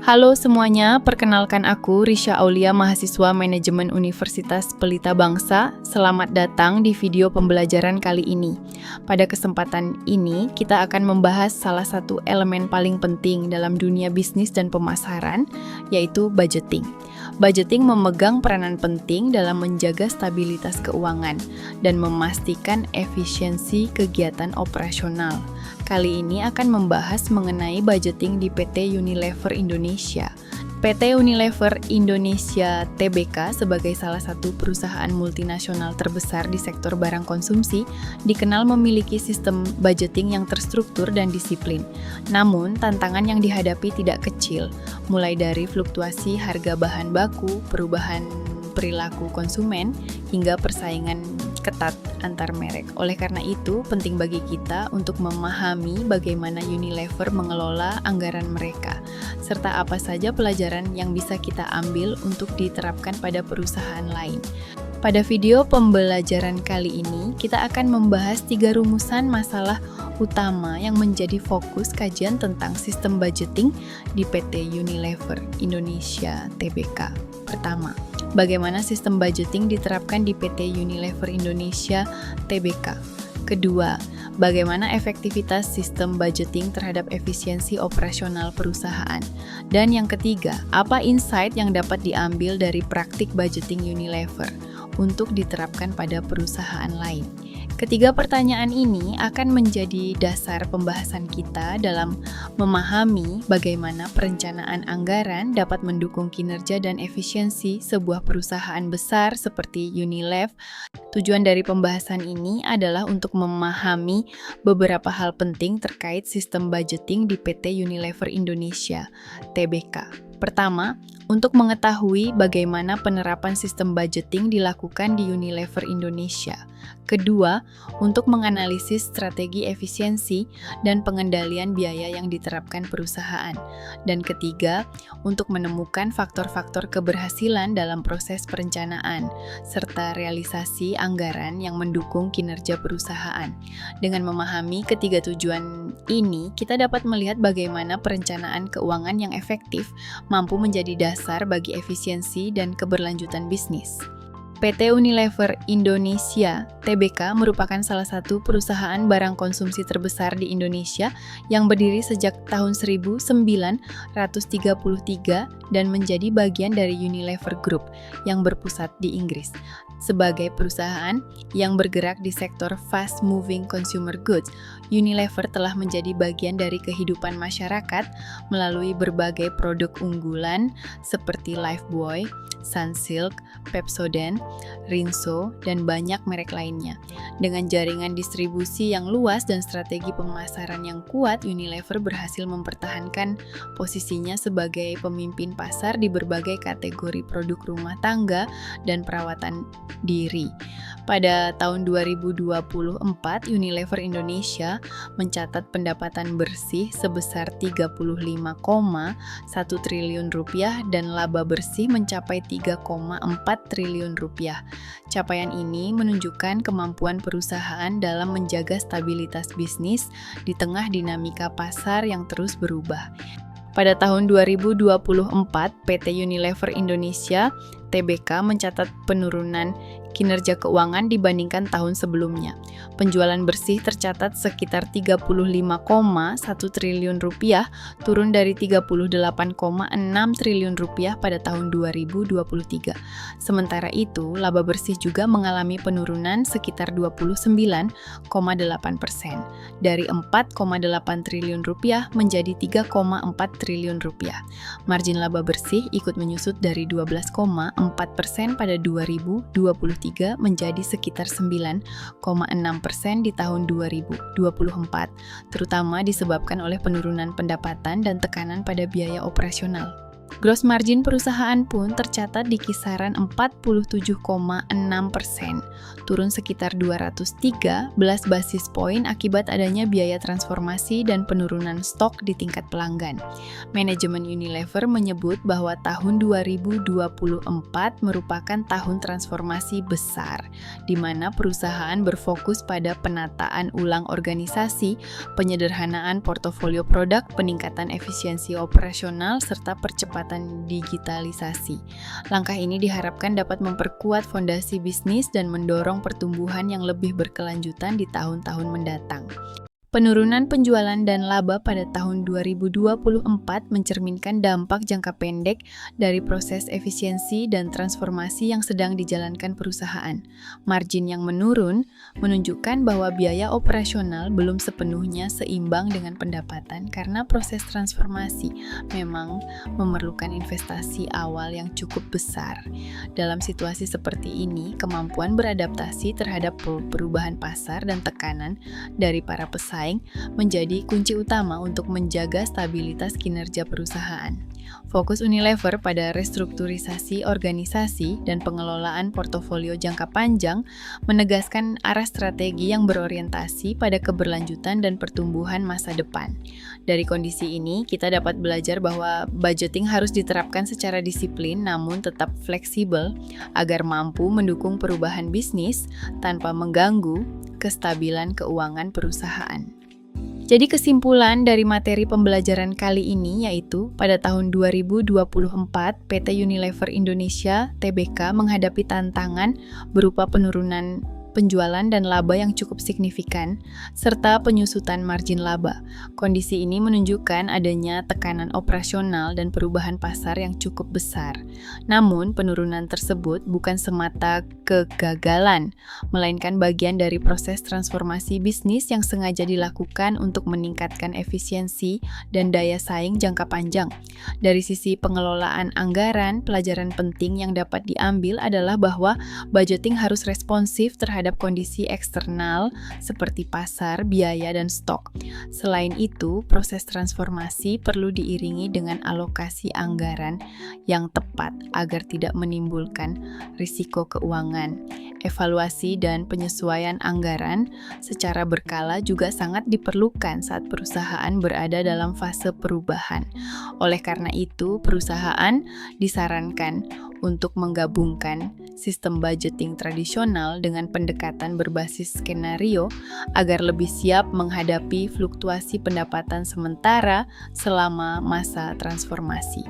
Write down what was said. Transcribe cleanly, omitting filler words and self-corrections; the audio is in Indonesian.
Halo semuanya, perkenalkan aku Risha Aulia, mahasiswa Manajemen Universitas Pelita Bangsa. Selamat datang di video pembelajaran kali ini. Pada kesempatan ini, kita akan membahas salah satu elemen paling penting dalam dunia bisnis dan pemasaran, yaitu budgeting. Budgeting memegang peranan penting dalam menjaga stabilitas keuangan dan memastikan efisiensi kegiatan operasional. Kali ini akan membahas mengenai budgeting di PT Unilever Indonesia. PT Unilever Indonesia Tbk sebagai salah satu perusahaan multinasional terbesar di sektor barang konsumsi dikenal memiliki sistem budgeting yang terstruktur dan disiplin. Namun, tantangan yang dihadapi tidak kecil, mulai dari fluktuasi harga bahan baku, perubahan perilaku konsumen, hingga persaingan ketat antar merek. Oleh karena itu, penting bagi kita untuk memahami bagaimana Unilever mengelola anggaran mereka, serta apa saja pelajaran yang bisa kita ambil untuk diterapkan pada perusahaan lain. Pada video pembelajaran kali ini, kita akan membahas 3 rumusan masalah utama yang menjadi fokus kajian tentang sistem budgeting di PT Unilever Indonesia Tbk. Pertama, bagaimana sistem budgeting diterapkan di PT Unilever Indonesia Tbk. Kedua, bagaimana efektivitas sistem budgeting terhadap efisiensi operasional perusahaan. Dan yang ketiga, apa insight yang dapat diambil dari praktik budgeting Unilever untuk diterapkan pada perusahaan lain. Ketiga pertanyaan ini akan menjadi dasar pembahasan kita dalam memahami bagaimana perencanaan anggaran dapat mendukung kinerja dan efisiensi sebuah perusahaan besar seperti Unilever. Tujuan dari pembahasan ini adalah untuk memahami beberapa hal penting terkait sistem budgeting di PT Unilever Indonesia Tbk. Pertama, untuk mengetahui bagaimana penerapan sistem budgeting dilakukan di Unilever Indonesia. Kedua, untuk menganalisis strategi efisiensi dan pengendalian biaya yang diterapkan perusahaan. Dan ketiga, untuk menemukan faktor-faktor keberhasilan dalam proses perencanaan, serta realisasi anggaran yang mendukung kinerja perusahaan. Dengan memahami ketiga tujuan ini, kita dapat melihat bagaimana perencanaan keuangan yang efektif mampu menjadi dasar bagi efisiensi dan keberlanjutan bisnis. PT Unilever Indonesia Tbk merupakan salah satu perusahaan barang konsumsi terbesar di Indonesia yang berdiri sejak tahun 1933 dan menjadi bagian dari Unilever Group yang berpusat di Inggris. Sebagai perusahaan yang bergerak di sektor fast-moving consumer goods, Unilever telah menjadi bagian dari kehidupan masyarakat melalui berbagai produk unggulan seperti Lifebuoy, Sunsilk, Pepsodent, Rinso, dan banyak merek lainnya. Dengan jaringan distribusi yang luas dan strategi pemasaran yang kuat, Unilever berhasil mempertahankan posisinya sebagai pemimpin pasar di berbagai kategori produk rumah tangga dan perawatan diri. Pada tahun 2024, Unilever Indonesia mencatat pendapatan bersih sebesar 35,1 triliun rupiah dan laba bersih mencapai 3,4 triliun rupiah. Capaian ini menunjukkan kemampuan perusahaan dalam menjaga stabilitas bisnis di tengah dinamika pasar yang terus berubah. Pada tahun 2024, PT Unilever Indonesia Tbk mencatat penurunan kinerja keuangan dibandingkan tahun sebelumnya. Penjualan bersih tercatat sekitar 35,1 triliun rupiah, turun dari 38,6 triliun rupiah pada tahun 2023. Sementara itu, laba bersih juga mengalami penurunan sekitar 29,8%, dari 4,8 triliun rupiah menjadi 3,4 triliun rupiah. Margin laba bersih ikut menyusut dari 12,4% pada 2023 menjadi sekitar 9,6% di tahun 2024, terutama disebabkan oleh penurunan pendapatan dan tekanan pada biaya operasional. Gross margin perusahaan pun tercatat di kisaran 47,6%, turun sekitar 213 basis poin akibat adanya biaya transformasi dan penurunan stok di tingkat pelanggan. Manajemen Unilever menyebut bahwa tahun 2024 merupakan tahun transformasi besar, di mana perusahaan berfokus pada penataan ulang organisasi, penyederhanaan portofolio produk, peningkatan efisiensi operasional, serta percepatan digitalisasi. Langkah ini diharapkan dapat memperkuat fondasi bisnis dan mendorong pertumbuhan yang lebih berkelanjutan di tahun-tahun mendatang. Penurunan penjualan dan laba pada tahun 2024 mencerminkan dampak jangka pendek dari proses efisiensi dan transformasi yang sedang dijalankan perusahaan. Margin yang menurun menunjukkan bahwa biaya operasional belum sepenuhnya seimbang dengan pendapatan karena proses transformasi memang memerlukan investasi awal yang cukup besar. Dalam situasi seperti ini, kemampuan beradaptasi terhadap perubahan pasar dan tekanan dari para pesaing menjadi kunci utama untuk menjaga stabilitas kinerja perusahaan. Fokus Unilever pada restrukturisasi organisasi dan pengelolaan portofolio jangka panjang menegaskan arah strategi yang berorientasi pada keberlanjutan dan pertumbuhan masa depan. Dari kondisi ini, kita dapat belajar bahwa budgeting harus diterapkan secara disiplin namun tetap fleksibel agar mampu mendukung perubahan bisnis tanpa mengganggu kestabilan keuangan perusahaan. Jadi kesimpulan dari materi pembelajaran kali ini yaitu pada tahun 2024 PT Unilever Indonesia Tbk menghadapi tantangan berupa penurunan penjualan dan laba yang cukup signifikan, serta penyusutan margin laba. Kondisi ini menunjukkan adanya tekanan operasional dan perubahan pasar yang cukup besar. Namun, penurunan tersebut bukan semata kegagalan, melainkan bagian dari proses transformasi bisnis yang sengaja dilakukan untuk meningkatkan efisiensi dan daya saing jangka panjang. Dari sisi pengelolaan anggaran, pelajaran penting yang dapat diambil adalah bahwa budgeting harus responsif terhadap kondisi eksternal seperti pasar, biaya, dan stok. Selain itu, proses transformasi perlu diiringi dengan alokasi anggaran yang tepat agar tidak menimbulkan risiko keuangan. Evaluasi dan penyesuaian anggaran secara berkala juga sangat diperlukan saat perusahaan berada dalam fase perubahan. Oleh karena itu, perusahaan disarankan untuk menggabungkan sistem budgeting tradisional dengan pendekatan berbasis skenario agar lebih siap menghadapi fluktuasi pendapatan sementara selama masa transformasi.